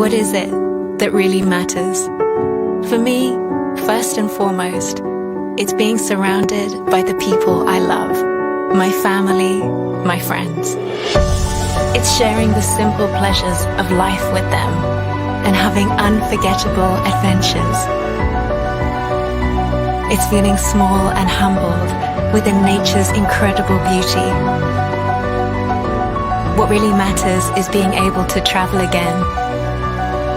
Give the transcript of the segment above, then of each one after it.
what is it that really matters? For me, first and foremost, it's being surrounded by the people I love, my family, my friends. It's sharing the simple pleasures of life with them and having unforgettable adventures. It's feeling small and humbled within nature's incredible beauty. What really matters is being able to travel again,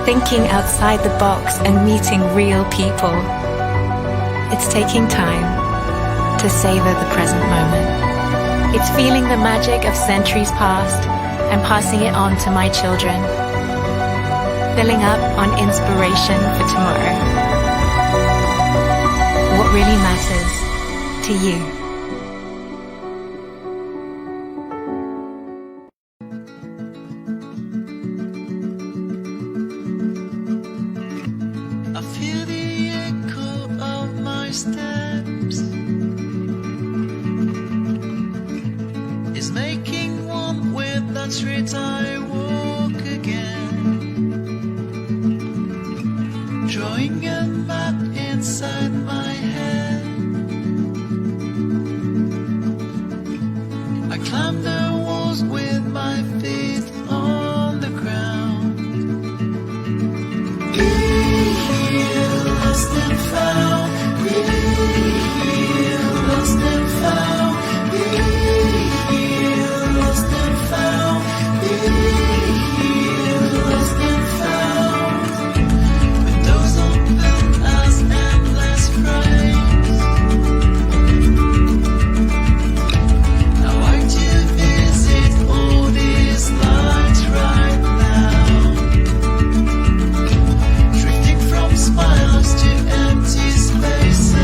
thinking outside the box and meeting real people. It's taking time to savor the present moment. It's feeling the magic of centuries past and passing it on to my children, filling up on inspiration for tomorrow. What really matters to you? I feel the echo of my steps is making one with that street I walk again, drawing a map inside my head. I climb the walls with my feet on the ground. Be here, lost and found. Be here, lost and found. Be here, lost and found. Be here, lost and found. Windows open as endless frames. I want to visit all these lights right now, drifting from smiles to empty spaces.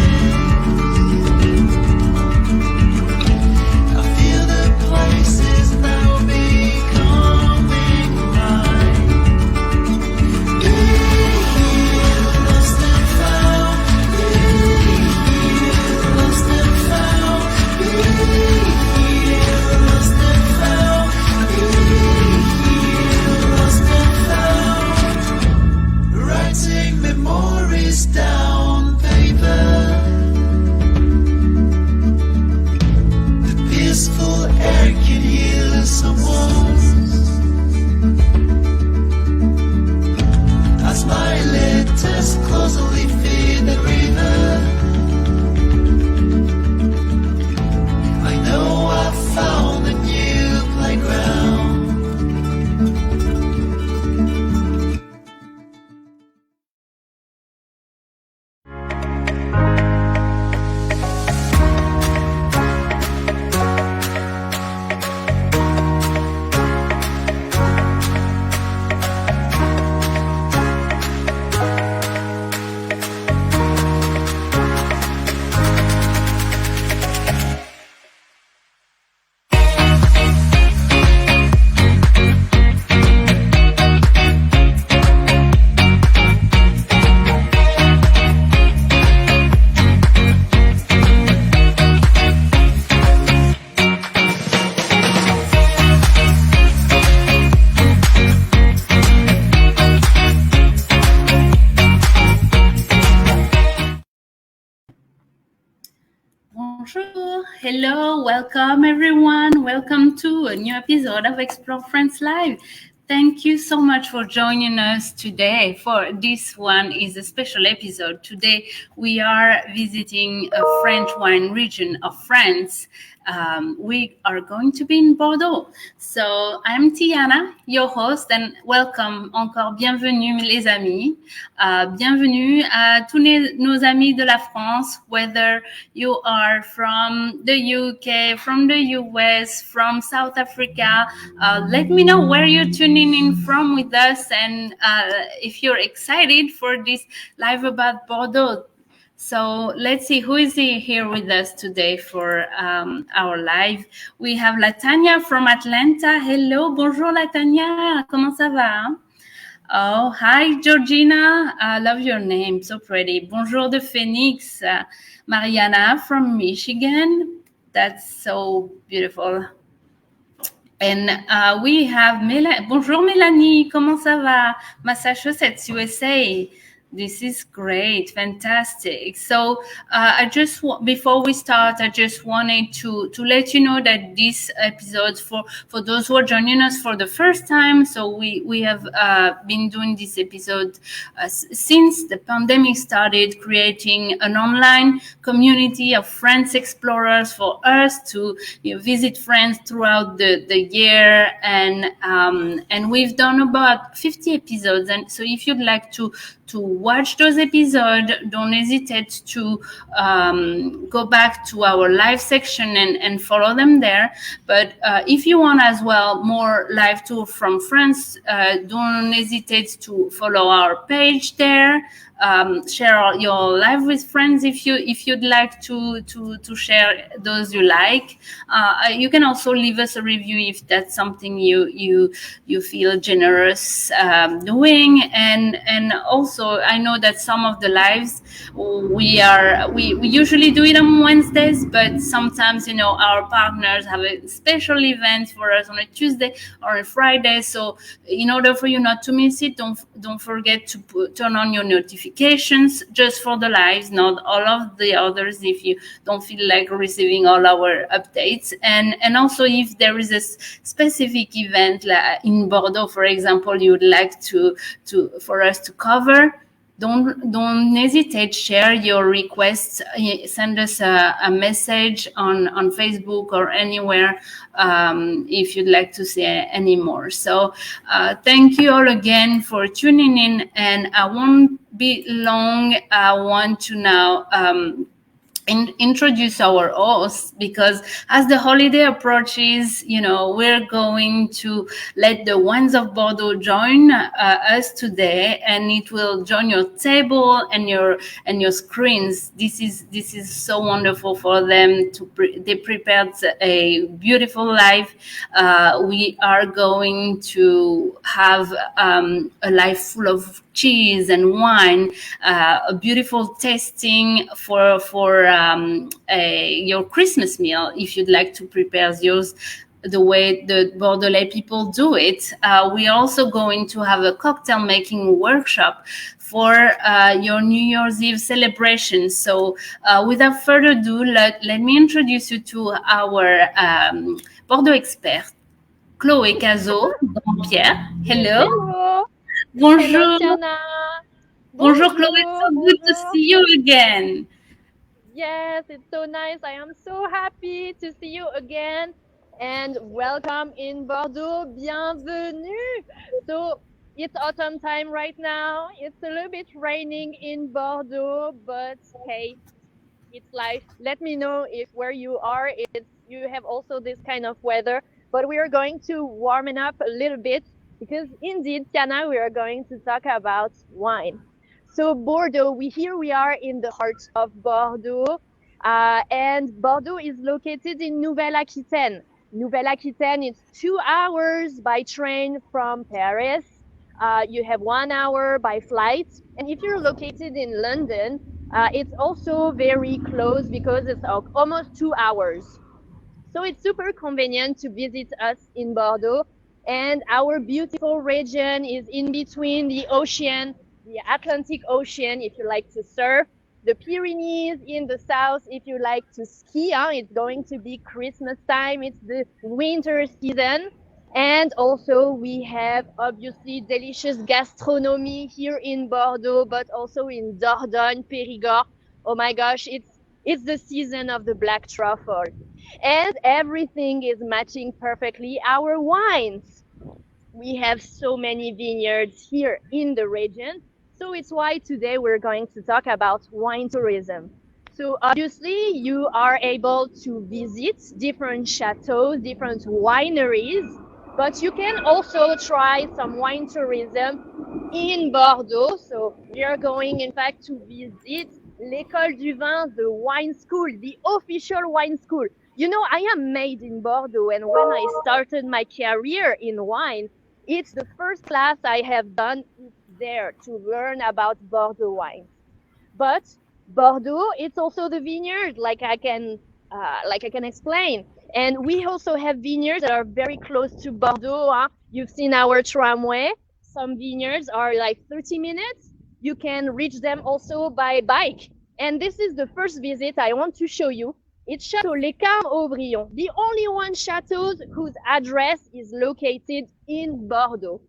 I feel the places now becoming mine. Be here, lost and found. Be here, lost and found. Be here, lost and found. Be here, lost and found. Writing memories down paper. The peaceful air can heal some wounds. As my letters closely feed the river, I know I've found a new playground. Bonjour, hello, welcome everyone. Welcome to a new episode of Explore France Live. Thank you so much for joining us today. For this one is a special episode. Today we are visiting a French wine region of France. We are going to be in Bordeaux. So I'm Tiana, your host, and welcome encore. Bienvenue les amis. Bienvenue à tous nos amis de la France, whether you are from the UK, from the US, from South Africa. Let me know where you're tuning in from with us, and if you're excited for this live about Bordeaux. So let's see who is here with us today for our live. We have Laëtitia from Atlanta. Hello, bonjour Laëtitia. Comment ça va? Oh, hi Georgina. I love your name, so pretty. Bonjour de Phoenix. Mariana from Michigan. That's so beautiful. And we have Bonjour Mélanie, comment ça va? Massachusetts, USA. This is great, fantastic. So before we start, I just wanted to let you know that this episode for those who are joining us for the first time. So we have been doing this episode since the pandemic started, creating an online community of friends explorers for us to visit friends throughout the year, and we've done about 50 episodes. And so if you'd like to watch those episodes, don't hesitate to go back to our live section and follow them there. But if you want as well more live tour from France, don't hesitate to follow our page there. Share your live with friends if you'd like to share those you like. You can also leave us a review if that's something you feel generous doing. And also, I know that some of the lives we usually do it on Wednesdays, but sometimes our partners have a special event for us on a Tuesday or a Friday. So in order for you not to miss it, don't forget to turn on your notifications just for the lives, not all of the others, if you don't feel like receiving all our updates. And also, if there is a specific event like in Bordeaux, for example, you would like for us to cover, don't hesitate. Share your requests. Send us a message on Facebook or anywhere if you'd like to say any more. So thank you all again for tuning in, and I won't be long. I want to now introduce our host, because as the holiday approaches, we're going to let the wines of Bordeaux join us today, and it will join your table and your screens. This is so wonderful for them they prepared a beautiful life. We are going to have a life full of cheese and wine, a beautiful tasting for your Christmas meal, if you'd like to prepare yours the way the Bordelais people do it. We're also going to have a cocktail making workshop for your New Year's Eve celebration. So without further ado, let me introduce you to our Bordeaux expert, Chloé Cazot-Grandpierre. Hello. Hello. Bonjour. Hello, Tiana. Bonjour, Chloé. So good to see you again. Yes, it's so nice. I am so happy to see you again. And welcome in Bordeaux. Bienvenue. So it's autumn time right now. It's a little bit raining in Bordeaux, but hey, it's life. Let me know if where you are, you have also this kind of weather. But we are going to warm up a little bit, because indeed, Tiana, we are going to talk about wine. So Bordeaux, we are in the heart of Bordeaux, and Bordeaux is located in Nouvelle-Aquitaine. Nouvelle-Aquitaine is 2 hours by train from Paris. You have 1 hour by flight, and if you're located in London, it's also very close, because it's almost 2 hours. So it's super convenient to visit us in Bordeaux. And our beautiful region is in between the ocean, the Atlantic Ocean, if you like to surf, the Pyrenees in the south, if you like to ski. It's going to be Christmas time. It's the winter season. And also we have obviously delicious gastronomy here in Bordeaux, but also in Dordogne, Périgord. Oh my gosh, it's the season of the black truffle. And everything is matching perfectly our wines. We have so many vineyards here in the region. So it's why today we're going to talk about wine tourism. So obviously you are able to visit different chateaux, different wineries, but you can also try some wine tourism in Bordeaux. So we are going, in fact, to visit l'École du Vin, the wine school, the official wine school. I am made in Bordeaux, and when I started my career in wine, it's the first class I have done there to learn about Bordeaux wines. But Bordeaux, it's also the vineyard, like I can explain. And we also have vineyards that are very close to Bordeaux. Huh? You've seen our tramway. Some vineyards are like 30 minutes. You can reach them also by bike. And this is the first visit I want to show you. It's Chateau Carmes Haut Brion, the only one chateau whose address is located in Bordeaux.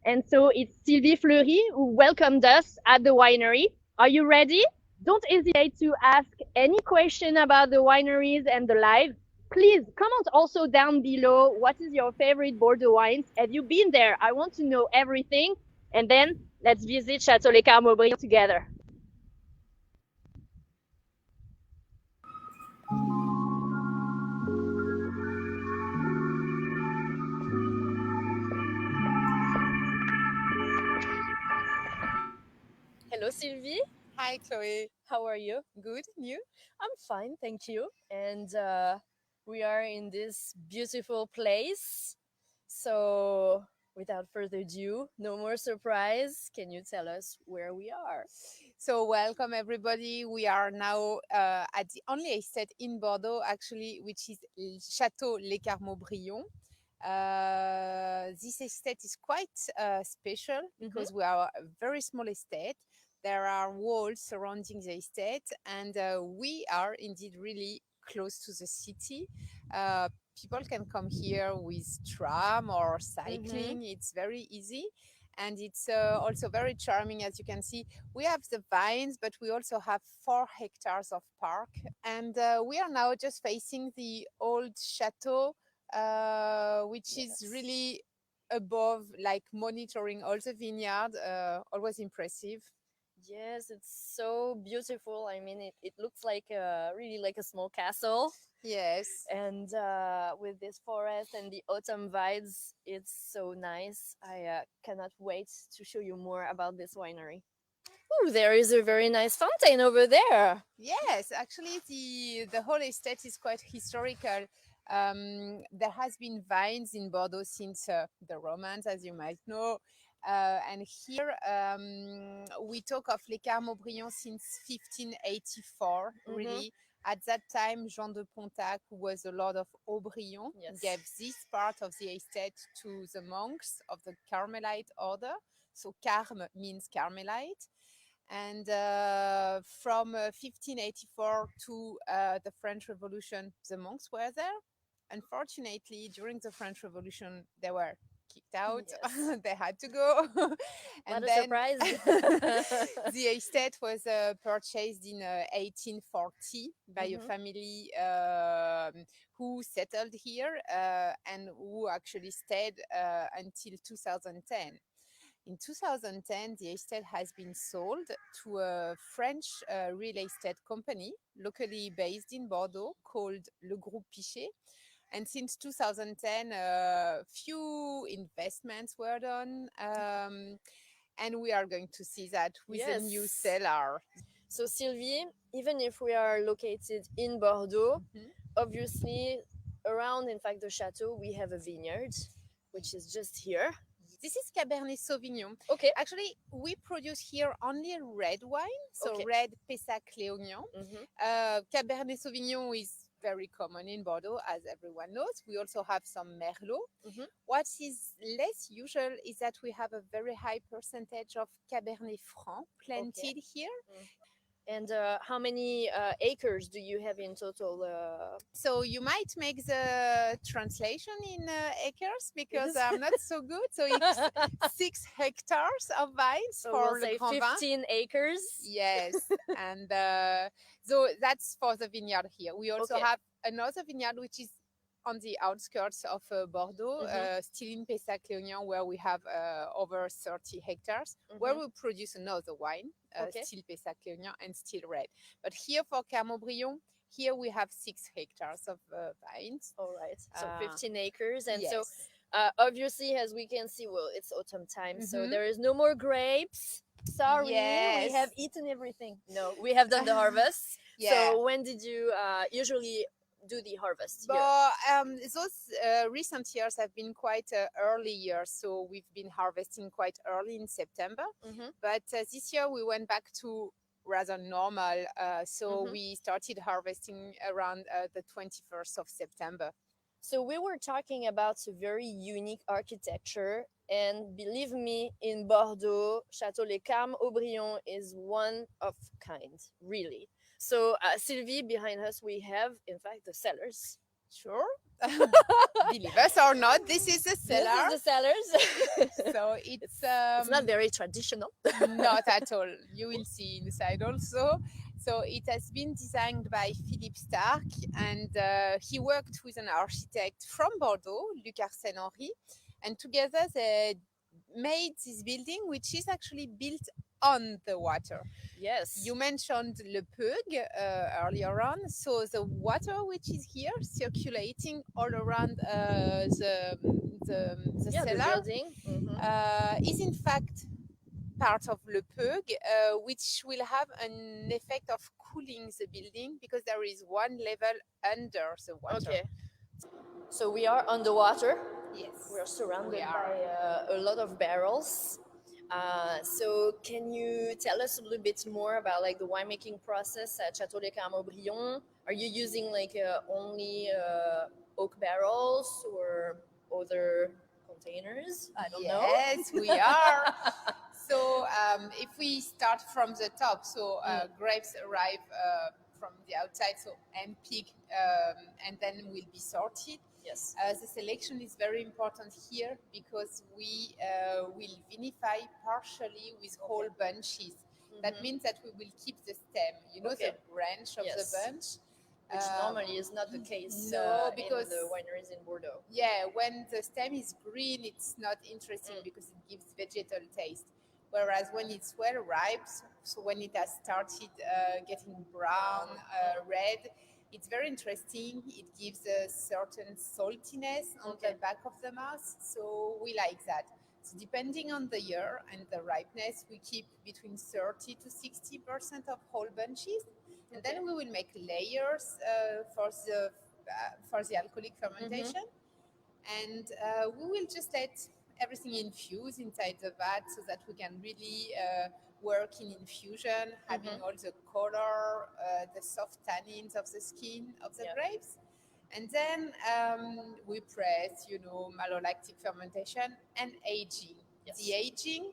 And so it's Sylvie Fleury who welcomed us at the winery. Are you ready? Don't hesitate to ask any question about the wineries and the live. Please comment also down below what is your favorite Bordeaux wines. Have you been there? I want to know everything. And then let's visit Chateau Carmes Haut Brion together. Hello, Sylvie. Hi, Chloé. How are you? Good. You? I'm fine, thank you. And we are in this beautiful place. So, without further ado, no more surprise. Can you tell us where we are? So, welcome everybody. We are now at the only estate in Bordeaux, actually, which is Chateau Carmes Haut Brion. This estate is quite special because we are a very small estate. There are walls surrounding the estate, and we are indeed really close to the city. People can come here with tram or cycling. It's very easy. And it's also very charming, as you can see. We have the vines, but we also have 4 hectares of park. And we are now just facing the old chateau, which is really above, like monitoring all the vineyard, always impressive. Yes, it's so beautiful. I mean, it looks like really like a small castle. Yes. And with this forest and the autumn vibes, it's so nice. I cannot wait to show you more about this winery. Oh, there is a very nice fountain over there. Yes, actually, the whole estate is quite historical. There has been vines in Bordeaux since the Romans, as you might know. And here we talk of Les Carmes Haut Brion since 1584, really. At that time, Jean de Pontac, who was the Lord of Haut-Brion, gave this part of the estate to the monks of the Carmelite order. So Carmes means Carmelite. And from 1584 to the French Revolution, the monks were there. Unfortunately, during the French Revolution, they were kicked out. Yes. They had to go. And what a then surprise. The estate was purchased in 1840 by a family who settled here and who actually stayed until 2010. In 2010, the estate has been sold to a French real estate company locally based in Bordeaux called Le Groupe Pichet. And since 2010, few investments were done. And we are going to see that with a new cellar. So Sylvie, even if we are located in Bordeaux, obviously around, in fact, the chateau, we have a vineyard, which is just here. This is Cabernet Sauvignon. Okay. Actually, we produce here only red wine, so red Pessac Léognan. Cabernet Sauvignon is very common in Bordeaux, as everyone knows. We also have some Merlot. What is less usual is that we have a very high percentage of Cabernet Franc planted here. And how many acres do you have in total? So you might make the translation in acres because I'm not so good. So it's 6 hectares of vines so for we'll say Le Grand 15 Vin. acres. Yes, and so that's for the vineyard here. We also have another vineyard which is on the outskirts of Bordeaux, still in Pessac Léognan, where we have over 30 hectares, where we produce another wine, still Pessac Léognan and still red. But here for Carmes Haut Brion, here we have 6 hectares of vines. All right, so 15 acres. And yes. so obviously, as we can see, well, it's autumn time, so there is no more grapes. Sorry, we have eaten everything. No, we have done the harvest. So when did you usually do the harvest here? But those recent years have been quite early years, so we've been harvesting quite early in September. But this year we went back to rather normal, so we started harvesting around the 21st of September. So we were talking about a very unique architecture, and believe me, in Bordeaux, Chateau Carmes Haut Brion is one of kind, really. So Sylvie, behind us, we have, in fact, the cellars. Sure. Believe us or not, this is a cellar. This is the cellars. So It's not very traditional. not at all. You will see inside also. So it has been designed by Philippe Starck, and he worked with an architect from Bordeaux, Luc Arsène-Henri, and together they made this building, which is actually built on the water. Yes. You mentioned Le Peug earlier on. So the water which is here circulating all around the cellar the building. is in fact part of Le Peug, which will have an effect of cooling the building because there is one level under the water. Okay. So we are on the water. Yes. We are surrounded by a lot of barrels. So can you tell us a little bit more about like the winemaking process at Chateau Carmes Haut Brion? Are you using like only oak barrels or other containers? I don't know. Yes, we are. So if we start from the top, so grapes arrive from the outside, so handpicked, and then will be sorted. Yes. The selection is very important here because we will vinify partially with whole bunches. That means that we will keep the stem, the branch of the bunch. Which normally is not the case because in the wineries in Bordeaux. Yeah, when the stem is green, it's not interesting because it gives vegetal taste. Whereas when it's well ripe, so when it has started getting brown, red, it's very interesting. It gives a certain saltiness on the back of the mouth, so we like that. So depending on the year and the ripeness, we keep between 30 to 60% of whole bunches, and then we will make layers for the alcoholic fermentation, and we will just let everything infuse inside the vat so that we can really work in infusion, having all the color, the soft tannins of the skin of the grapes. And then we press, malolactic fermentation and aging. Yes. The aging,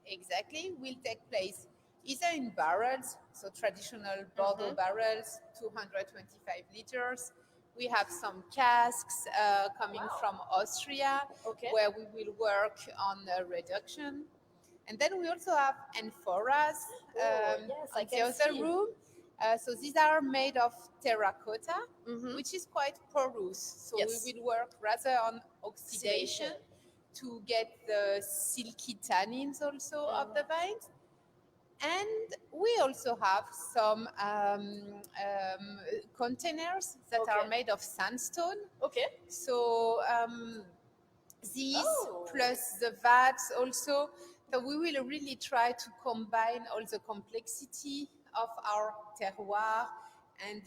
exactly, will take place either in barrels, so traditional Bordeaux barrels, 225 liters. We have some casks coming from Austria, where we will work on reduction. And then we also have amphoras in the other room. So these are made of terracotta, which is quite porous. So we will work rather on oxidation to get the silky tannins also of the vines. And we also have some containers that are made of sandstone. So these plus the vats also. So we will really try to combine all the complexity of our terroir and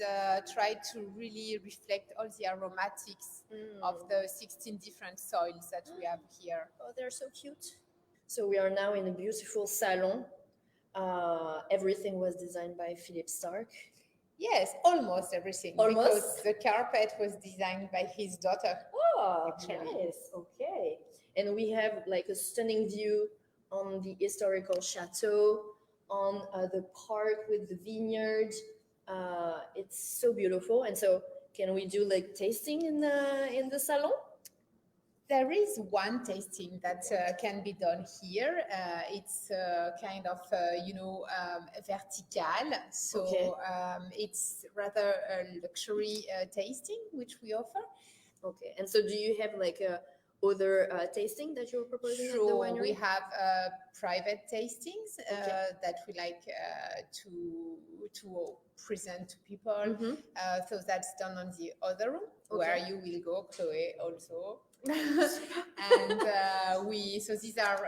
try to really reflect all the aromatics of the 16 different soils that we have here. Oh, they're so cute. So we are now in a beautiful salon. Everything was designed by Philippe Starck. Yes, almost everything. Almost? Because the carpet was designed by his daughter. Oh, nice. Okay. And we have like a stunning view on the historical chateau, on the park with the vineyard. It's so beautiful. And so can we do like tasting in the salon? There is one tasting that can be done here. It's kind of, vertical. So it's rather a luxury tasting, which we offer. Okay. And so do you have like other tasting that you're proposing at the winery? We have private tastings that we like to present to people. So that's done on the other room where you will go, Chloé, also. And so these are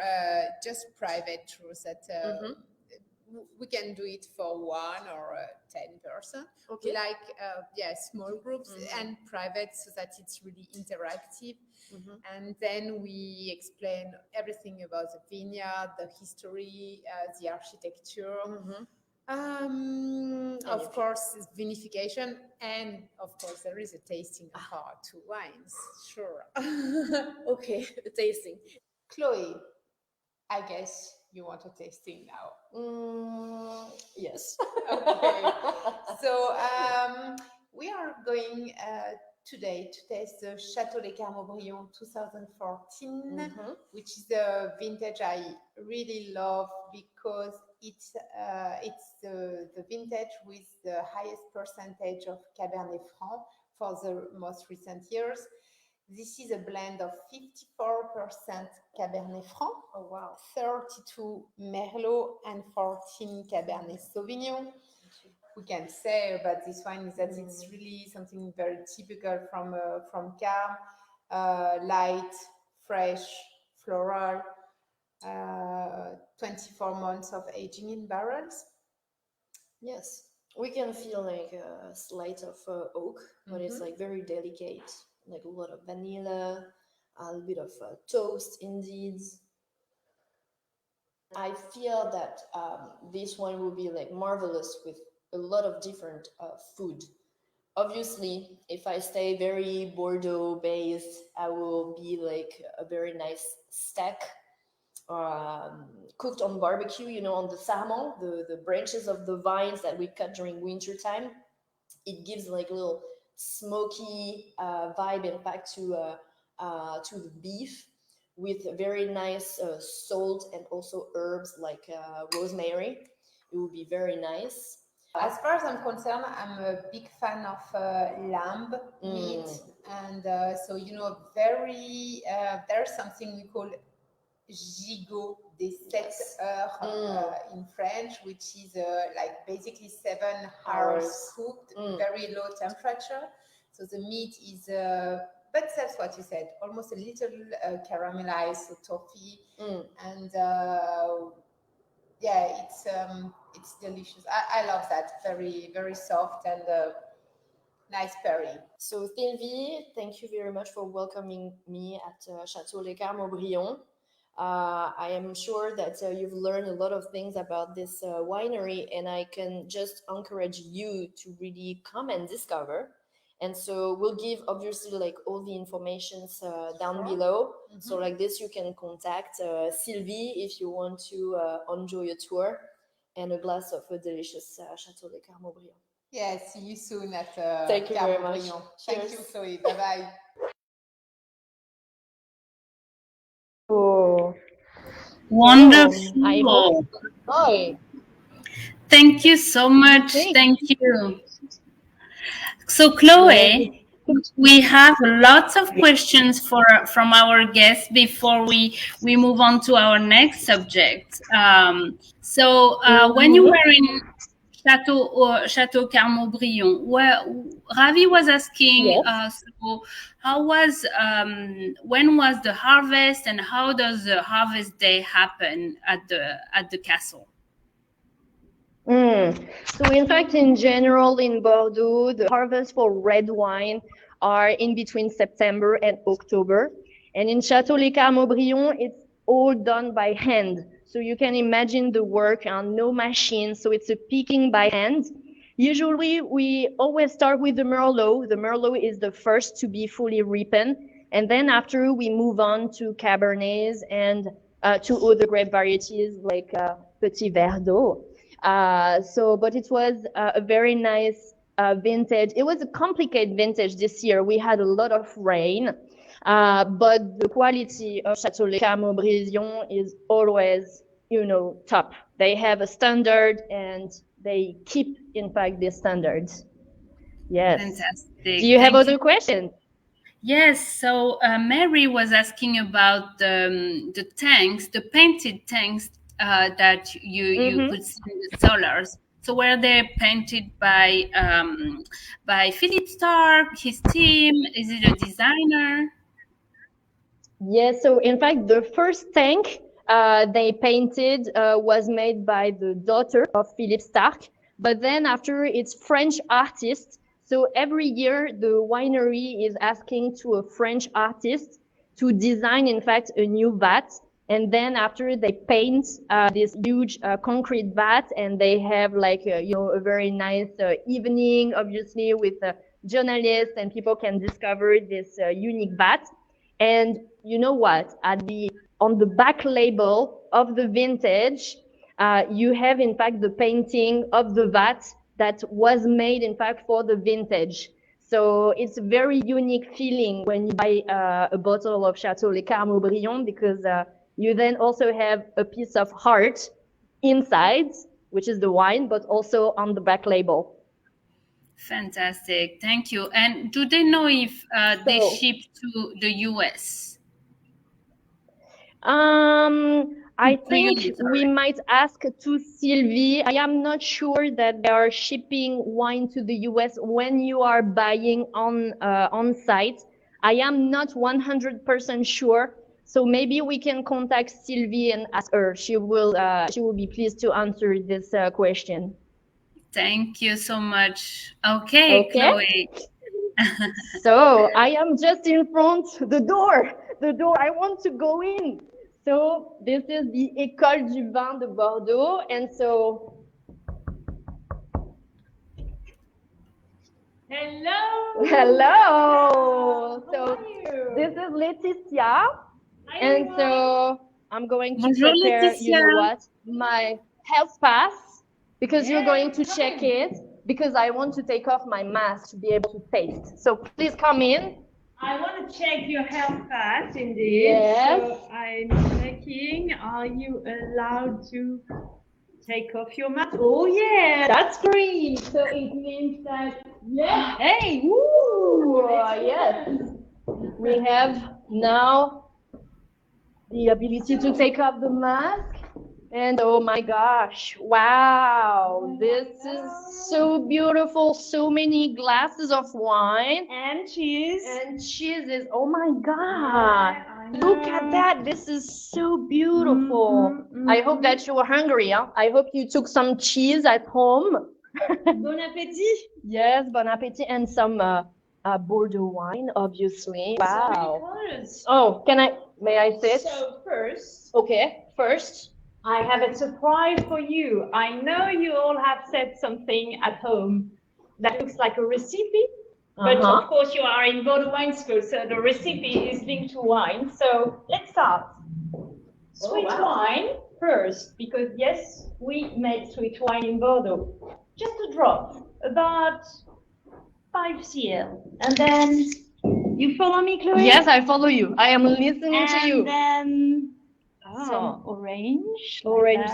just private tours that we can do it for 1 or 10 person. We like small groups and private so that it's really interactive. And then we explain everything about the vineyard, the history, the architecture. Of course, it's vinification, and of course, there is a tasting of our two wines. Sure. Okay, tasting. Chloe, I guess you want a tasting now. Yes. Okay. So we are going today to taste the Chateau de Carmes Haut Brion 2014, which is a vintage I really love because it's the vintage with the highest percentage of Cabernet Franc for the most recent years. This is a blend of 54% Cabernet Franc, Oh wow. 32 Merlot, and 14 Cabernet Sauvignon. We can say about this wine is that it's really something very typical from Carmes, light, fresh, floral, 24 months of aging in barrels. Yes, we can feel like a slight of oak, but it's like very delicate, like a lot of vanilla, a little bit of toast indeed. I feel that this one will be like marvelous with a lot of different food. Obviously, if I stay very Bordeaux based, I will be like a very nice steak cooked on barbecue, you know, on the sarment, the branches of the vines that we cut during winter time. It gives like a little smoky vibe impact to the beef with very nice salt and also herbs like rosemary. It would be very nice. As far as I'm concerned, I'm a big fan of lamb meat, and so you know, very there's something we call gigot des 7 heures in French, which is like basically 7 hours cooked, very low temperature. So the meat is, but that's what you said, almost a little caramelized, so toffee, and yeah, it's delicious. I love that. Very very soft and nice pairing. So Sylvie, thank you very much for welcoming me at Chateau de Carmes Haut Brion. I am sure that you've learned a lot of things about this winery, and I can just encourage you to really come and discover. And so we'll give obviously like all the informations down below. So like this, you can contact Sylvie if you want to enjoy a tour and a glass of a delicious Chateau de Carmes Haut Brion. Yeah, see you soon at Thank you very much. Brion. Thank you, Chloe. Bye bye. Oh, Wonderful. I hope. Oh, Thank you so much. Thank you. So, Chloé, we have lots of questions from our guests before we move on to our next subject. When you were in Chateau Carmes Haut Brion, where Ravi was asking, so how was when was the harvest, and how does the harvest day happen at the castle? So in fact, in general, in Bordeaux, the harvest for red wine are in between September and October. And in Chateau Les Carmes Haut Brion, it's all done by hand. So you can imagine the work on no machine. So it's a picking by hand. Usually, we always start with the Merlot. The Merlot is the first to be fully ripened. And then after, we move on to Cabernets and to other grape varieties like Petit Verdot. But it was a very nice vintage. It was a complicated vintage this year. We had a lot of rain, but the quality of Chateau Les Carmes Haut Brion is always, you know, top. They have a standard, and they keep, in fact, the standards. Yes. Fantastic. Do you have other questions? Yes. So Mary was asking about the tanks, the painted tanks that you could see in the cellars. So were they painted by Philippe Starck, his team? Is it a designer? Yes. So in fact, the first tank they painted was made by the daughter of Philippe Starck. But then after, it's French artists. So every year the winery is asking to a French artist to design, in fact, a new vat. And then after they paint this huge concrete vat, and they have like a very nice evening, obviously, with journalists, and people can discover this unique vat. And you know what? On the back label of the vintage, you have in fact the painting of the vat that was made in fact for the vintage. So it's a very unique feeling when you buy a bottle of Chateau Les Carmes Haut Brion, because you then also have a piece of heart inside, which is the wine, but also on the back label. Fantastic. Thank you. And do they know if they ship to the US? I think we might ask to Sylvie. I am not sure that they are shipping wine to the US when you are buying on site. I am not 100% sure. So maybe we can contact Sylvie and ask her. She will be pleased to answer this question. Thank you so much. Okay. Chloé. So I am just in front the door. I want to go in. So this is the École du Vin de Bordeaux, and so. Hello. So this is Laëtitia, and so I'm going to prepare, you know what, my health pass, because you're going to check it, because I want to take off my mask to be able to taste. So please come in. I want to check your health pass, indeed. Yes. So I'm checking. Are you allowed to take off your mask? Oh, yeah, that's green. So it means that, yeah. Hey, woo! Yes. We have now the ability to take off the mask. And oh my gosh, wow, this is so beautiful. So many glasses of wine. And cheese. And cheeses. Oh my God. Look at that. This is so beautiful. I hope that you were hungry. Huh? I hope you took some cheese at home. Bon appétit. Yes, bon appétit. And some Bordeaux wine, obviously. Wow. Oh, may I sit? So first. Okay, first. I have a surprise for you. I know you all have said something at home that looks like a recipe, but of course you are in Bordeaux Wine School, so the recipe is linked to wine. So let's start. Sweet wine first, because yes, we make sweet wine in Bordeaux. Just a drop, about 5 cl. And then, you follow me, Chloé? Yes, I follow you. I am listening to you. And then some orange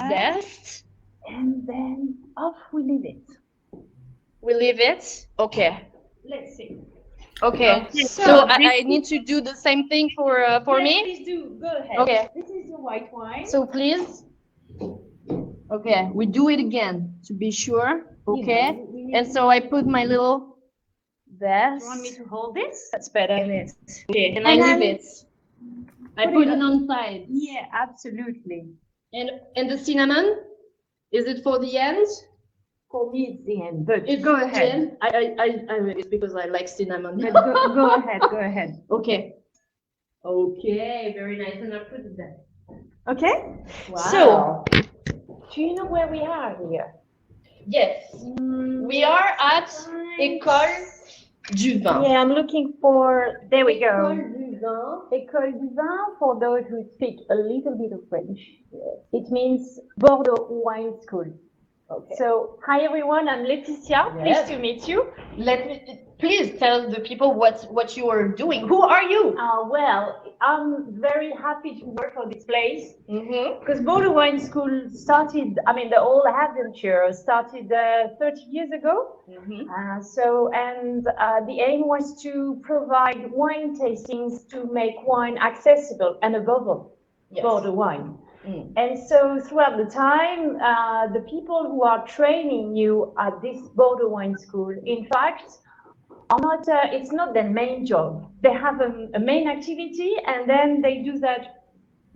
zest, and then off we leave it. We leave it. Okay. Let's see. Okay. So I need to do the same thing for me. Please do. Go ahead. Okay. This is the white wine. So please. Okay. We do it again to be sure. Okay. And so I put my little zest. You want me to hold this? That's better. Okay. And I leave it. I put it on side. Yeah, absolutely. And the cinnamon, is it for the end? For me, it's the end. But Go ahead. It's because I like cinnamon. But go ahead. Go ahead. Okay. Okay. Very nice. And I put it there. Okay. Wow. So, do you know where we are here? Yes. We are at École du Vin. Yeah, I'm looking for. There we go. École du Vin. École du Vin, for those who speak a little bit of French, it means Bordeaux Wine School. Okay. So, hi everyone, I'm Laëtitia. Yes. Pleased to meet you. Please tell the people what you are doing. Who are you? Well, I'm very happy to work for this place Mm-hmm. because Bordeaux Wine School started, the whole adventure started 30 years ago. Mm-hmm. The aim was to provide wine tastings to make wine accessible and above all, Yes. Bordeaux wine. Mm. And so throughout the time, the people who are training you at this Bordeaux Wine School, in fact, are not, it's not their main job. They have a main activity, and then they do that,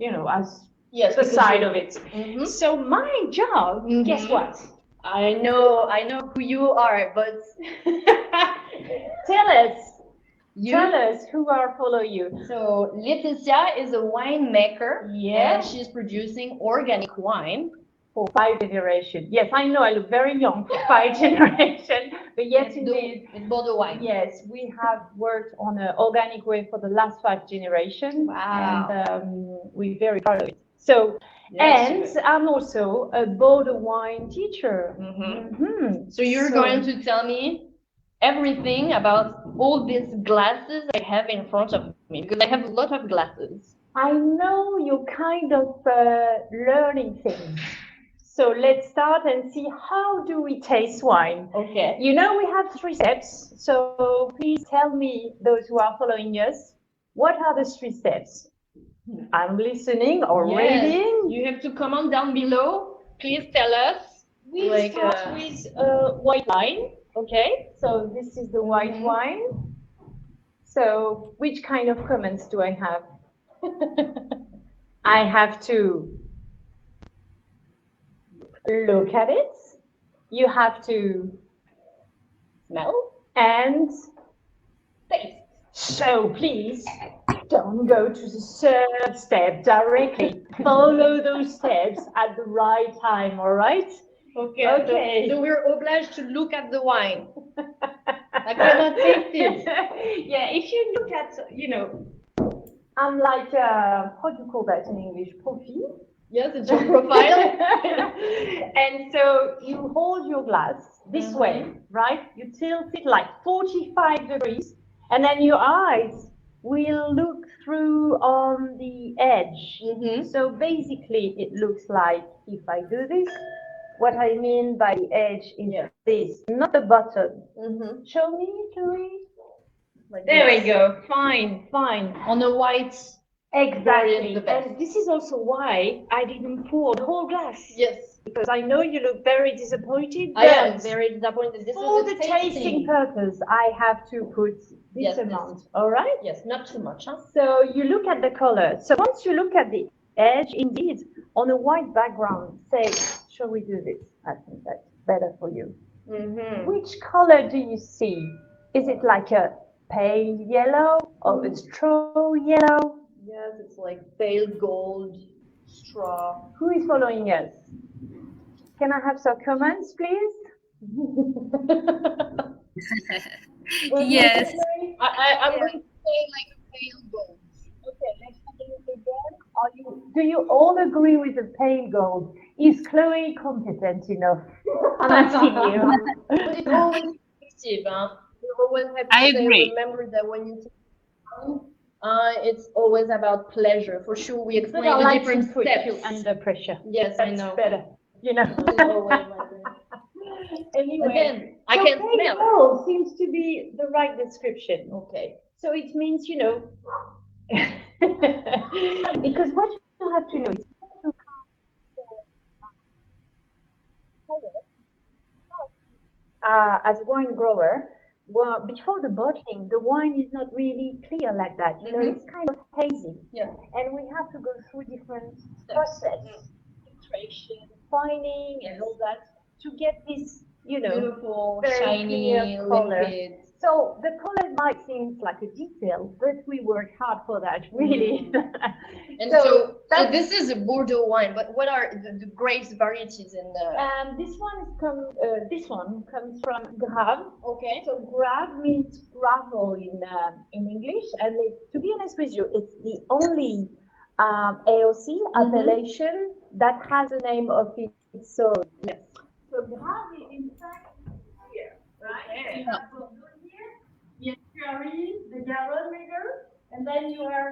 as Yes, the because side of it. Mhm. So my job, guess what? I know who you are, but Tell us, Tell us who are follow you. So Laëtitia is a winemaker. Yeah. And she's producing organic wine. For 5 generations. Yes, I know I look very young for 5 generations, but yes, indeed. It's Bordeaux wine. Yes, we have worked on an organic way for the last 5 generations. Wow. And we're very proud of it. So, Yes, and I'm also a Bordeaux wine teacher. So you're going to tell me everything about all these glasses I have in front of me, because I have a lot of glasses. I know you're kind of learning things. So let's start and see how do we taste wine. Okay. You know we have 3 steps. So please tell me, those who are following us, what are the 3 steps? I'm listening or reading. You have to comment down below. Please tell us. We start with white wine. Okay. So this is the white wine. So which kind of comments do I have? I have to look at it. You have to Smell and taste. so please don't go to the 3rd step directly. Follow those steps at the right time, all right? Okay. Okay. So we're obliged to look at the wine. I cannot taste it. Yeah, if you look at, I'm like, how do you call that in English? Profile. Yes, it's your profile. And so you hold your glass this way, right? You tilt it like 45 degrees, and then your eyes will look through on the edge. So basically, it looks like if I do this, what I mean by the edge is this, not the bottom. Show me, Chloé. Like There this. we go. Fine, fine. On a white. Exactly. the best. And this is also why I didn't pour the whole glass. Yes. Because I know you look very disappointed. I am but very disappointed. This for is the tasting purpose, I have to put this amount. All right? Yes, not too much. Huh? So you look at the color. So once you look at the edge, indeed, on a white background, say, shall we do this? I think that's better for you. Which color do you see? Is it like a pale yellow or a straw yellow? Yes, it's like pale gold, straw. Who is following us? Can I have some comments, please? Yes. I'm going to say like a pale gold. Okay, let's have a look again. Do you all agree with the pale gold? Is Chloé competent enough? I'm asking you. But it's always effective. You always have to I agree. remember that when you take wine, it's always about pleasure. For sure, we explain I the like different to put steps. you under pressure. Yes, I That's know. better. You know. It's always like that. Anyway, Again, I so can pale smell. gold seems to be the right description. Okay. So it means, because what you have to know is as a wine grower, well, before the bottling, the wine is not really clear like that. It's kind of hazy. Yeah. And we have to go through different processes, filtration, fining, and all that to get this, Beautiful, very shiny, clear color. liquid. So the color might seem like a detail, but we work hard for that, really. And So so that's- this is a Bordeaux wine, but what are the grapes varieties in the? This one comes from Grave. Okay. So Grave means gravel in English, and to be honest with you, it's the only AOC appellation that has a name of its own. Yes. So Grave is in fact here, right? Okay. You have Bordeaux here, you have Paris, the Garonne River, and then you are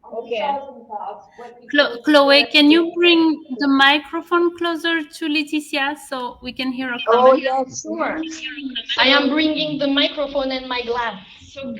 on the southern part. what we call Chloé, the- can you bring the microphone closer to Laëtitia so we can hear her Oh comment? yes, sure. I am bringing the microphone and my glass. So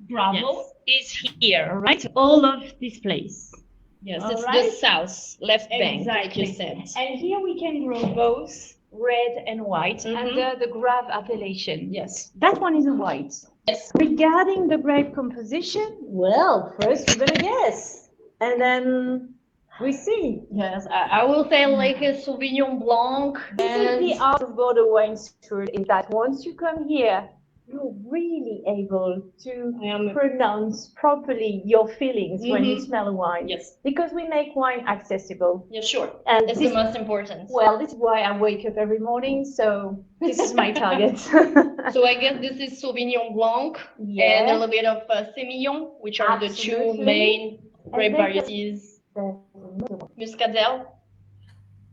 gravel is here, right? All of this place. Yes, All it's right. the south left bank, like you Exactly. said. And here we can grow both red and white under the Grave appellation. Yes. That one is a white. Yes. Regarding the grape composition, well, first we're gonna guess, and then we see. Yes, I will say like a Sauvignon Blanc. This is the art of Bordeaux wine school, is that once you come here, you're really able to pronounce properly your feelings when you smell a wine. Yes. Because we make wine accessible. Yeah, sure. And It's the most important. Well, this is why I wake up every morning, so this is my target. So I guess this is Sauvignon Blanc Yeah. and a little bit of Semillon, which are the two Absolutely. main grape then varieties. there's another one. Muscadel,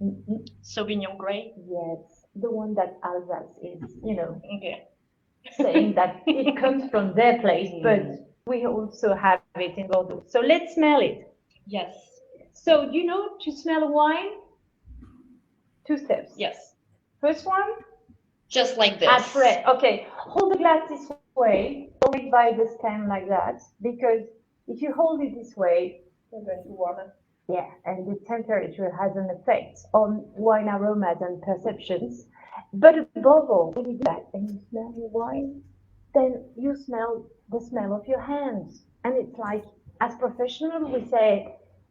Mhm. Sauvignon Gray. Yes, the one that Alsace is, Okay. saying that it comes from their place, but we also have it in Bordeaux. So let's smell it. Yes. So, to smell a wine, 2 steps. Yes. First one, Just like this. at rest. Okay, hold the glass this way, hold it by the stem like that, because if you hold it this way, We're going to warm it. yeah, and the temperature has an effect on wine aromas and perceptions. But above all, when you do that and you smell your wine, then you smell the smell of your hands. And it's like, as professionals, we say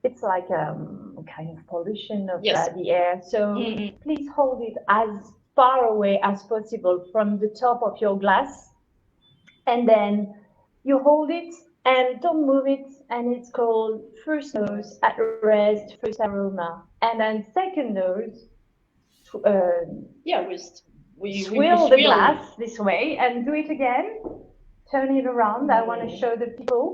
it's like a kind of pollution of Yes. the air. So please hold it as far away as possible from the top of your glass. And then you hold it and don't move it. And it's called first nose at rest, first aroma. And then second nose, Yeah, we swirl the glass this way and do it again. Turn it around. I want to show the people.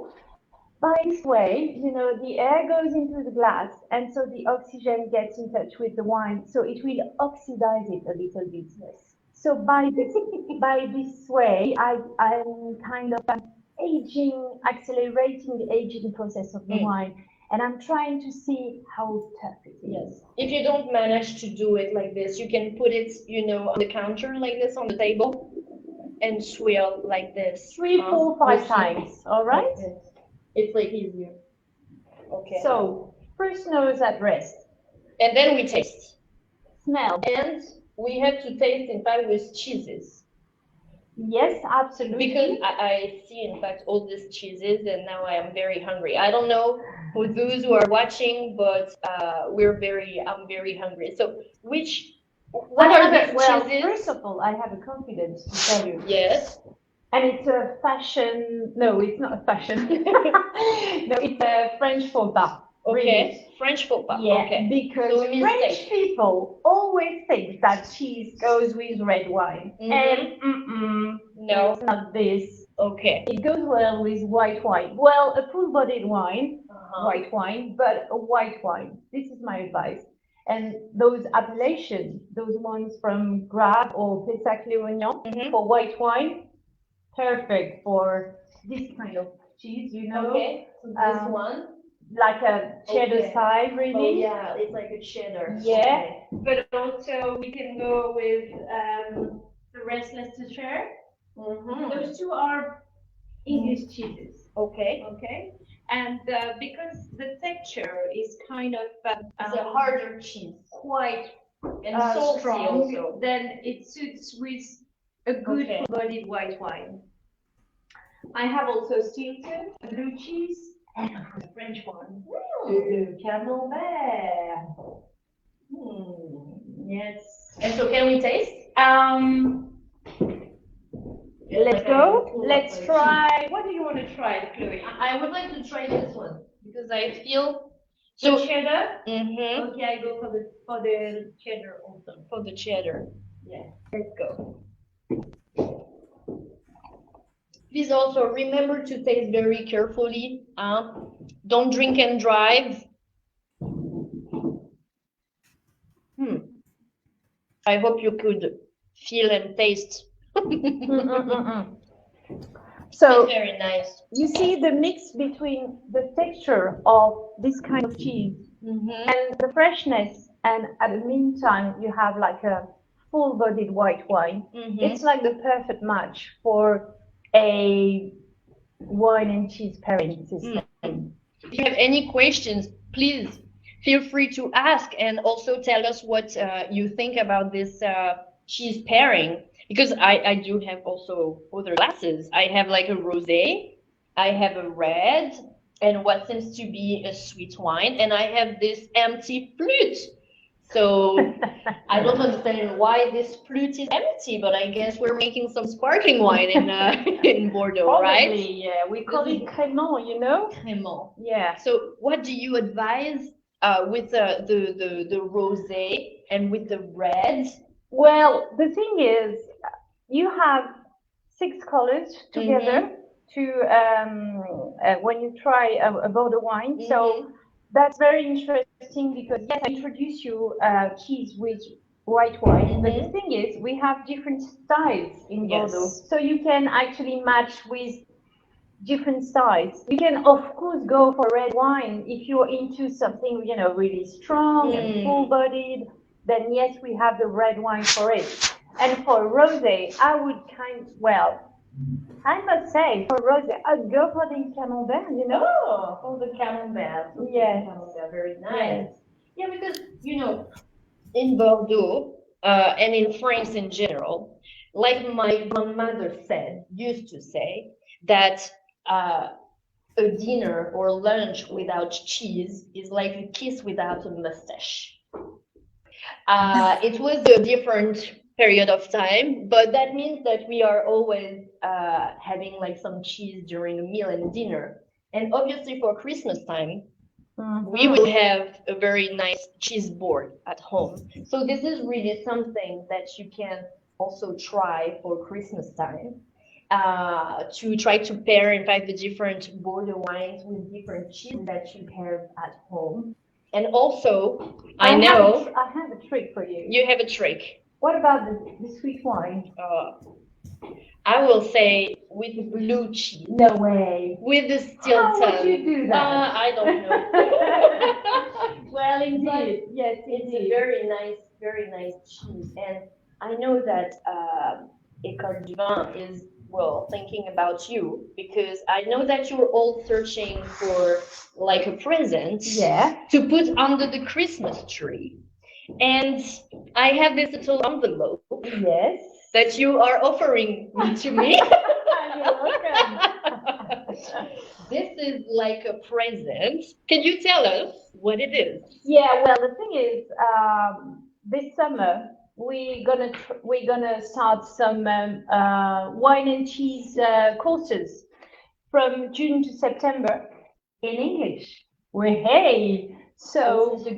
By this way, the air goes into the glass, and so the oxygen gets in touch with the wine, so it will oxidize it a little bit. So by this way, I'm kind of accelerating the aging process of the wine, and I'm trying to see how tough it is. Yes. If you don't manage to do it like this, you can put it, on the counter like this on the table and swirl like this. 3, 4, 5 times, all right? It's like easier. Okay. So, first nose at rest. And then we taste. Smell. And we have to taste, in fact, with cheeses. Yes, absolutely. Because I see, in fact, all these cheeses, and now I am very hungry. I don't know for those who are watching, but I'm very hungry. So, what are the cheeses? First of all, I have a confidence to tell you. Yes. And it's a fashion. No, it's not a fashion. No, it's a French faux pas. Okay. Really. French faux pas. Yeah, Okay. because So French people always think that cheese goes with red wine. And No. it's not this. Okay. It goes well with white wine. Well, a full-bodied wine, white wine, but a white wine. This is my advice. And those appellations, those ones from Grave or Pessac-Léognan for white wine, perfect for this kind of cheese, Okay. So this one. Like a cheddar style, really. Oh yeah, it's like a cheddar. Yeah, Okay. but also we can go with the Leicester. Those two are English cheeses. Okay. Okay, and because the texture is kind of It's a harder cheese. quite And salty strong, also. then it suits with a good full-bodied white wine. I have also Stilton, a blue cheese, and a French one, the Camembert. Yes. And so can we taste? Let's go. Let's try. What do you want to try, Chloé? I would like to try this one because I feel So cheddar. Mm-hmm. Okay, I go for the cheddar also. For the cheddar. Yeah. Let's go. Please also remember to taste very carefully. Don't drink and drive. I hope you could feel and taste. So it's very nice. you see the mix between the texture of this kind of cheese and the freshness, and at the meantime you have like a full-bodied white wine. It's like the perfect match for a wine and cheese pairing system. If you have any questions, please feel free to ask, and also tell us what you think about this cheese pairing, because I do have also other glasses. I have like a rosé, I have a red, and what seems to be a sweet wine, and I have this empty flute. So I don't understand why this flute is empty, but I guess we're making some sparkling wine in in Bordeaux, Probably, right? yeah. We call it crément, you know? Crément. Yeah. So what do you advise with the rosé and with the red? Well, the thing is, you have 6 colors together to when you try a Bordeaux wine. So that's very interesting because yes, I introduce you cheese with white wine, but the thing is, we have different styles in Bordeaux, so you can actually match with different styles. You can of course go for red wine if you're into something, you know, really strong and full-bodied. Then yes, we have the red wine for it. And for rosé, I must say for rosé, I'd go for the camembert, you know. Oh, for the camembert. Yes. Camembert, very nice. Yeah, because you know, in Bordeaux and in France in general, like my grandmother used to say, that a dinner or lunch without cheese is like a kiss without a mustache. It was a different period of time, but that means that we are always having like some cheese during a meal and dinner. And obviously for Christmas time, we will have a very nice cheese board at home. So this is really something that you can also try for Christmas time. To try to pair, in fact, the different Bordeaux wines with different cheese that you have at home. And also, I have a trick for you. You have a trick. What about the sweet wine? I will say with blue cheese. No way. With the Stilton. How would you do that? I don't know. Well, indeed. Yes, it's a very nice cheese. And I know that École du Vin is, well, thinking about you, because I know that you're all searching for like a present to put under the Christmas tree. And I have this little envelope that you are offering to me. You're welcome. This is like a present. Can you tell us what it is? Yeah, well, the thing is, this summer we're gonna start some wine and cheese courses from June to September in English. So it's a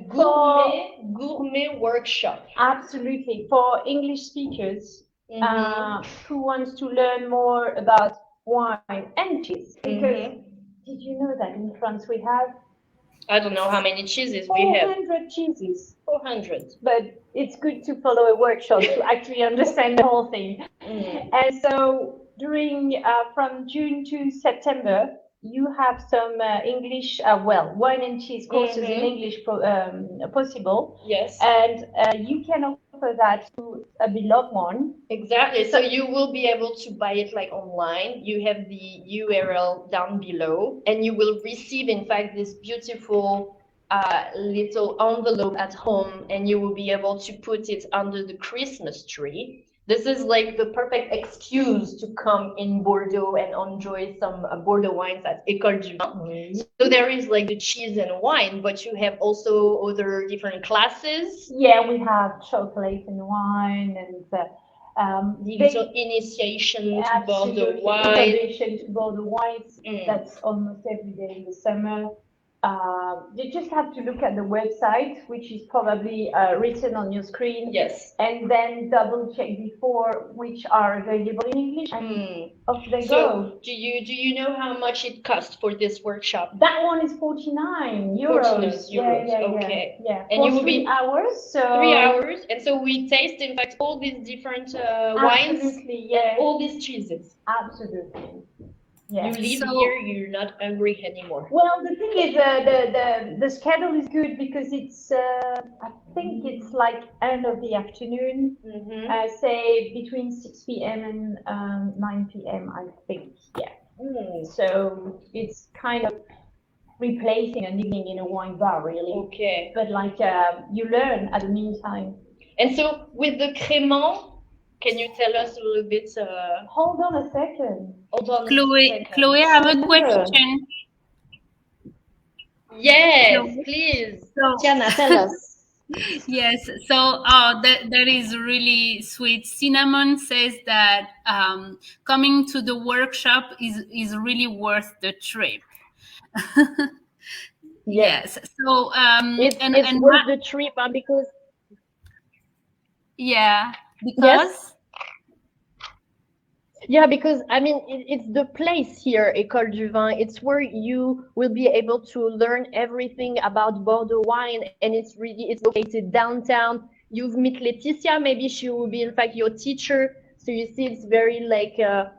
gourmet workshop. Absolutely, for English speakers who wants to learn more about wine and cheese. Because did you know that in France we have, I don't know how many cheeses we have. 400 cheeses. 400. But it's good to follow a workshop to actually understand the whole thing. And so during from June to September, you have some English, wine and cheese courses in English possible. Yes. And you can offer that to a beloved one. Exactly. So you will be able to buy it like online. You have the URL down below, and you will receive, in fact, this beautiful little envelope at home, and you will be able to put it under the Christmas tree. This is like the perfect excuse to come in Bordeaux and enjoy some Bordeaux wines at École du Vin. So there is like the cheese and wine, but you have also other different classes. Yeah, we have chocolate and wine and the little initiation to Bordeaux wine. Initiation to Bordeaux wines. That's almost every day in the summer. You just have to look at the website, which is probably written on your screen. Yes. And then double check before which are available in English. And off they go. Do you know how much it costs for this workshop? That one is 49 euros. 49 euros. Okay. Yeah. And for you will 3 hours. So 3 hours. And so we taste, in fact, all these different wines. Absolutely, yeah. All these cheeses. Absolutely. Yeah. You leave here, you're not hungry anymore. Well, the thing is, the schedule is good because it's, I think it's like end of the afternoon, say between 6 p.m. and 9 p.m., I think, So it's kind of replacing an evening in a wine bar, really. Okay. But like, you learn at the meantime. And so with the crément, can you tell us a little bit? Hold on a second. Chloé, I have a question. Yes, please. So, Tiana, tell us. Yes, so that is really sweet. Cinnamon says that coming to the workshop is really worth the trip. Yes, Yes. So it's and worth the trip because yeah, yes. because Yeah, because I mean, it's the place here, École du Vin. It's where you will be able to learn everything about Bordeaux wine, and it's located downtown. You've met Laëtitia, maybe she will be in fact your teacher. So you see, it's very like a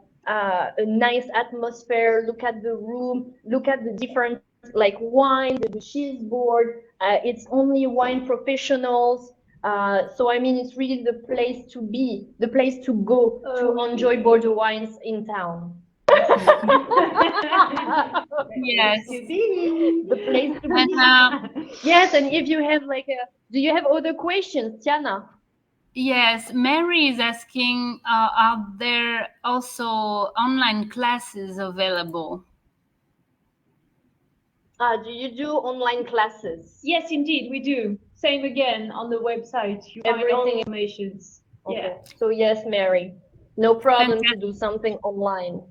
nice atmosphere. Look at the room, look at the different like wine, the cheese board. It's only wine professionals. So I mean, it's really the place to be, the place to go to enjoy Bordeaux wines in town. yes, The place to and be. Yes, and if you have like do you have other questions, Tiana? yes, Mary is asking, are there also online classes available? Do you do online classes? Yes, indeed, we do. Same again on the website. You find all Everything. information. Okay. Yeah. So yes, Mary, no problem Fantastic. to do something online.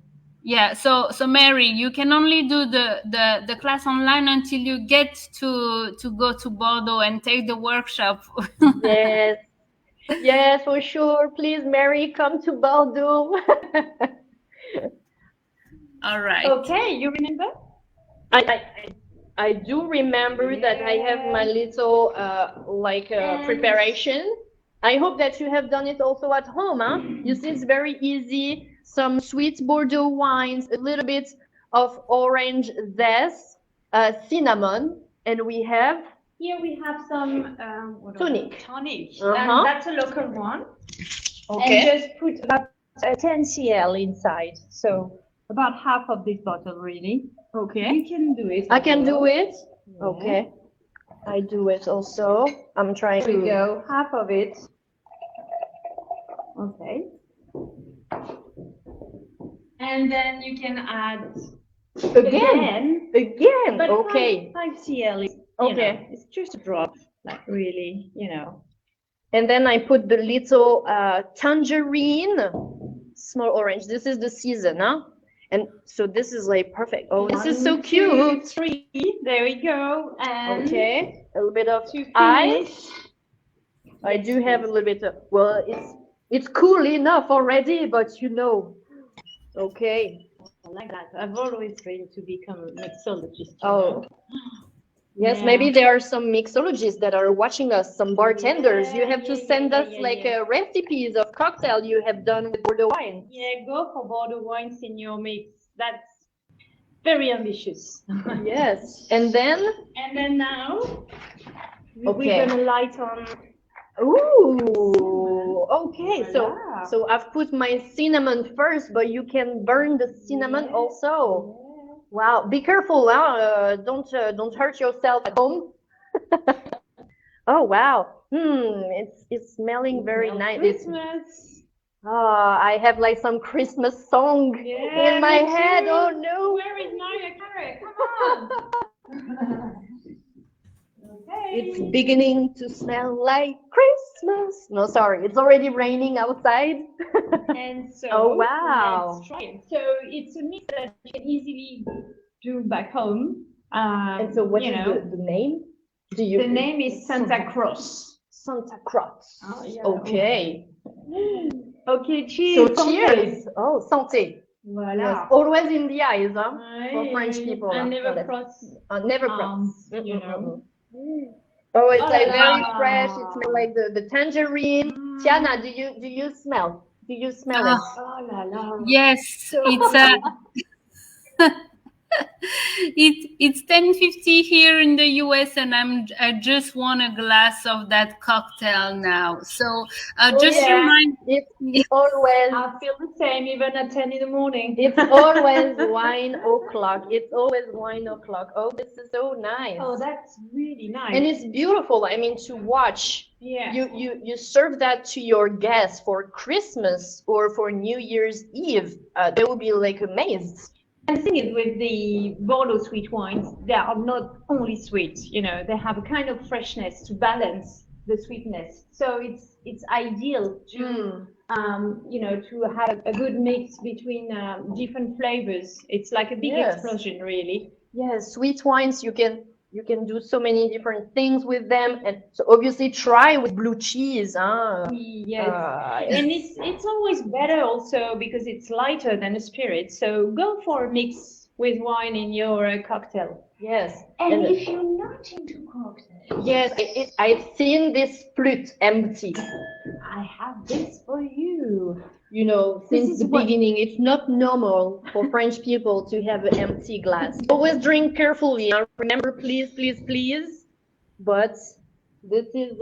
Yeah, so Mary, you can only do the class online until you get to go to Bordeaux and take the workshop. Yes, yes, for sure. Please, Mary, come to Bordeaux. All right. Okay, you remember? I do remember that I have my little preparation. I hope that you have done it also at home, huh? You see, it's very easy. Some sweet Bordeaux wines, a little bit of orange zest, cinnamon, and we have Here we have some tonic. Tonic, Uh-huh. and that's a local one. Okay. And just put about 10 cl inside. So about half of this bottle, really. Okay. You can do it. I can do it. Yeah. Okay. I do it also. I'm trying Here we to. go. Half of it. Okay. And then you can add Again. but Okay. 5 cl. Is, Okay. it's just a drop, like really, And then I put the little tangerine, small orange. This is the season, huh? And so this is like perfect. Oh, this is so 1, cute. 2, 3. There we go. And Okay, a little bit of to ice. finish, I do have a little bit of, well, it's cool enough already, but okay. I like that. I've always dreamed to become a mixologist. Oh. Yes, Yeah. maybe there are some mixologists that are watching us, some bartenders. You have to send us recipes of cocktail you have done with Bordeaux wine. Yeah, go for Bordeaux wines in your mix. That's very ambitious. Yes. And then? And then now, Okay. we're gonna light on. Ooh, okay. Voila. So I've put my cinnamon first, but you can burn the cinnamon also. Wow, be careful, huh? Don't hurt yourself at home. Oh wow, it's smelling very nice. Christmas. I have like some Christmas song in my me head. too. Oh no! Where is Mariah Carey? Come on. Okay. It's beginning to smell like Christmas. No, sorry, it's already raining outside. And so, Oh, wow. let's try it. So it's a mix that you can easily do back home. And so, what is the name? The name is Santa Croz. Santa Croz. Oh, yeah. Okay. Okay, cheers. So Santé. cheers. Oh, santé. Voilà. Yes, always in the eyes, huh? For French people. And huh? never Yes. cross. Never cross. Oh, it's Oh like la very la. fresh. It smells like the tangerine. Tiana, do you smell? Do you smell it? Oh la la. Yes, it's it's 10:50 here in the US, and I just want a glass of that cocktail now. So remind. It's always. I feel the same even at 10 in the morning. It's always wine o'clock. It's always wine o'clock. Oh, this is so nice. Oh, that's really nice. And it's beautiful. I mean, to watch. Yeah. You serve that to your guests for Christmas or for New Year's Eve. They will be like amazed. And the thing is, with the Bordeaux sweet wines, they are not only sweet, you know, they have a kind of freshness to balance the sweetness. So it's ideal to, you know, to have a good mix between different flavors. It's like a big explosion, really. Yes, sweet wines, you can do so many different things with them, and so obviously try with blue cheese. Yes, and it's always better also because it's lighter than a spirit. So go for a mix with wine in your cocktail. Yes, And if you're not into cocktails, yes, I've seen this flute empty. I have this for you. You know, since the beginning, it's not normal for French people to have an empty glass. Always drink carefully. Remember, please, please, please. But this is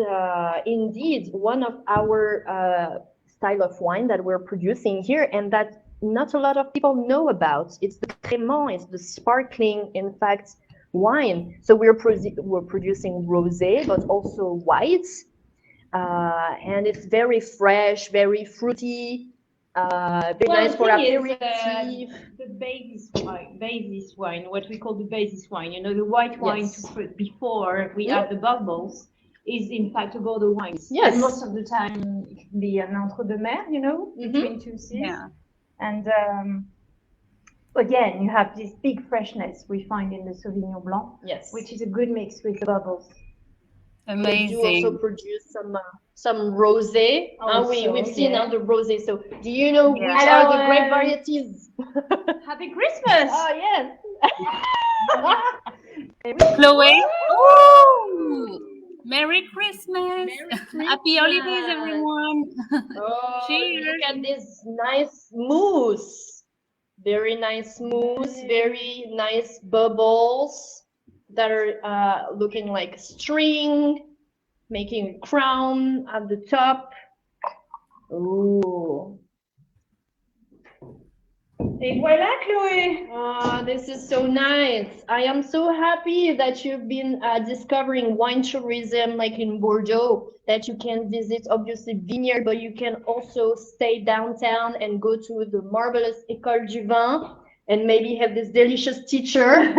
indeed one of our style of wine that we're producing here, and that not a lot of people know about. It's the crémant, it's the sparkling, in fact, wine. So we're producing rosé, but also white. And it's very fresh, very fruity, very nice for aperitif. The basis wine, what we call the basis wine, you know, the white wine to put before we add the bubbles, is in fact a Bordeaux wine. Yes. And most of the time it can be an entre-deux-mer, you know, between two seas. Yeah. And again, you have this big freshness we find in the Sauvignon Blanc, which is a good mix with the bubbles. Amazing. We do also produce some rosé. We've seen the rosé. So do you know which are the grape varieties? Happy Christmas! Oh yes. Chloé. Oh, Merry Christmas. Happy holidays, everyone. Oh, Cheers. Look at this nice mousse. Very nice mousse. Very nice bubbles that are looking like string, making a crown at the top. Ooh. Et voilà, Chloé. Oh, this is so nice. I am so happy that you've been discovering wine tourism like in Bordeaux, that you can visit obviously vineyard, but you can also stay downtown and go to the marvelous École du Vin and maybe have this delicious teacher.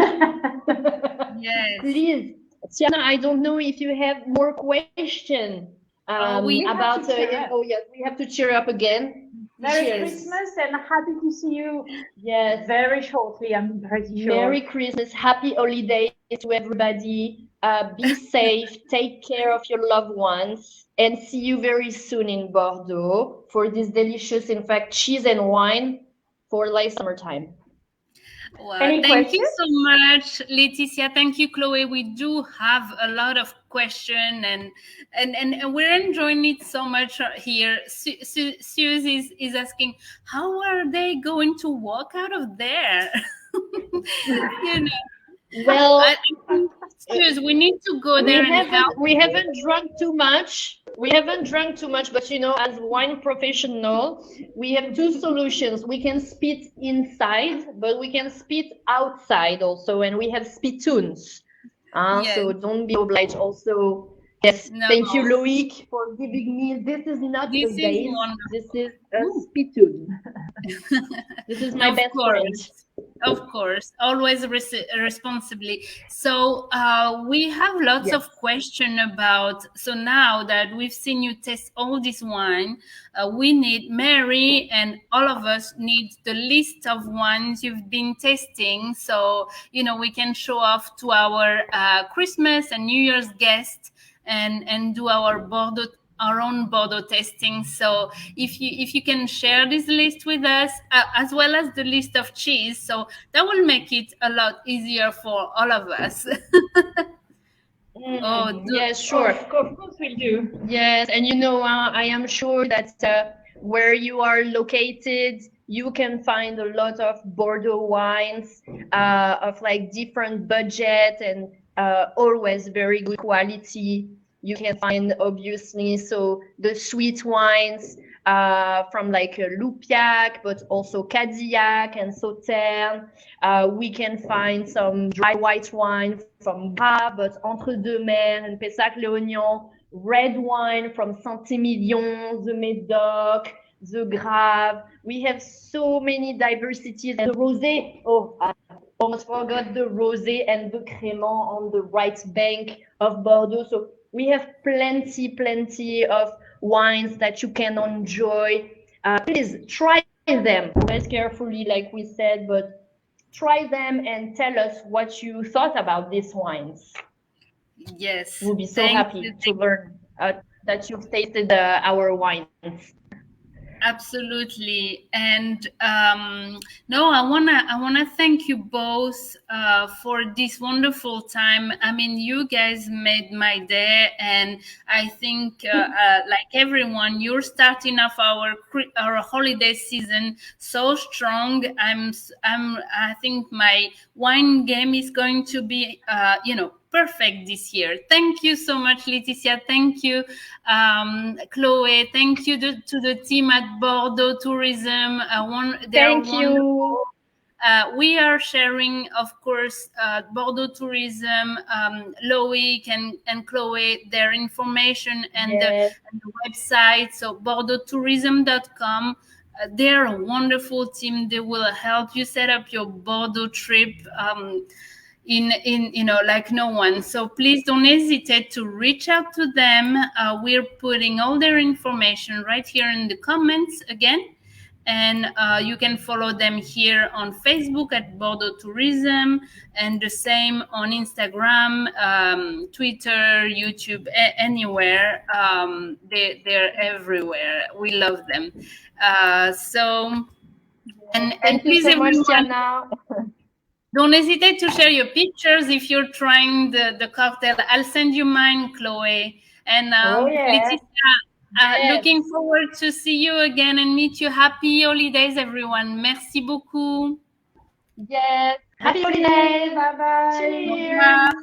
Yes. Please, Tiana, I don't know if you have more questions about. We have to cheer up again. Merry Christmas and happy to see you. Yes, very shortly. I'm pretty sure. Merry Christmas, happy holidays to everybody. Be safe, take care of your loved ones, and see you very soon in Bordeaux for this delicious, in fact, cheese and wine for late summertime. Well, thank you so much, Laëtitia. Thank you, Chloé. We do have a lot of questions and we're enjoying it so much here. Suze is asking, how are they going to walk out of there? You know. Well, I think, Suze, we need to go there and help. We haven't drunk too much. But you know, as wine professional, we have two solutions. We can spit inside, but we can spit outside also, and we have spittoons. So don't be obliged. Also, yes. No. Thank you, Loïc, for giving me. This is not a vase. This is a spittoon. This is my best friend. Of course, always responsibly. So we have lots of questions about, so now that we've seen you test all this wine, we need, Mary and all of us need the list of wines you've been testing. So, you know, we can show off to our Christmas and New Year's guests and do our own Bordeaux testing. So if you can share this list with us, as well as the list of cheese, so that will make it a lot easier for all of us. Yes, sure. Of course we'll do. Yes, and you know, I am sure that where you are located, you can find a lot of Bordeaux wines of like different budget and always very good quality. You can find, obviously, so the sweet wines from like Loupiac, but also Cadillac and Sauterne. We can find some dry white wine from Gras, but Entre-deux-Mers and Pessac-les-Oignons. Red wine from Saint-Émilion, the Médoc, the Grave. We have so many diversities. And the rosé, oh, I almost forgot the rosé and the crément on the right bank of Bordeaux. So we have plenty of wines that you can enjoy. Please try them very carefully, like we said, but try them and tell us what you thought about these wines. Yes. We'll be so happy to learn that you've tasted our wines. Absolutely. And no, I wanna thank you both for this wonderful time. I mean, you guys made my day, and I think like everyone, you're starting off our holiday season so strong. I think my wine game is going to be perfect this year. Thank you so much, Laëtitia. Thank you, Chloé. Thank you to the team at Bordeaux Tourism. Thank you. We are sharing, of course, Bordeaux Tourism, Loïc and Chloé, their information and, yes. the website. So bordeauxtourism.com. They're a wonderful team. They will help you set up your Bordeaux trip. In like no one. So please don't hesitate to reach out to them. We're putting all their information right here in the comments again, and you can follow them here on Facebook at Bordeaux Tourism, and the same on Instagram, Twitter, YouTube, anywhere. They're everywhere. We love them. And thank please, you so much, everyone, Tiana. don't hesitate to share your pictures if you're trying the cocktail. I'll send you mine, Chloé. And Laëtitia, looking forward to see you again and meet you. Happy holidays, everyone. Merci beaucoup. Yes. Happy holidays. Bye-bye. Cheers.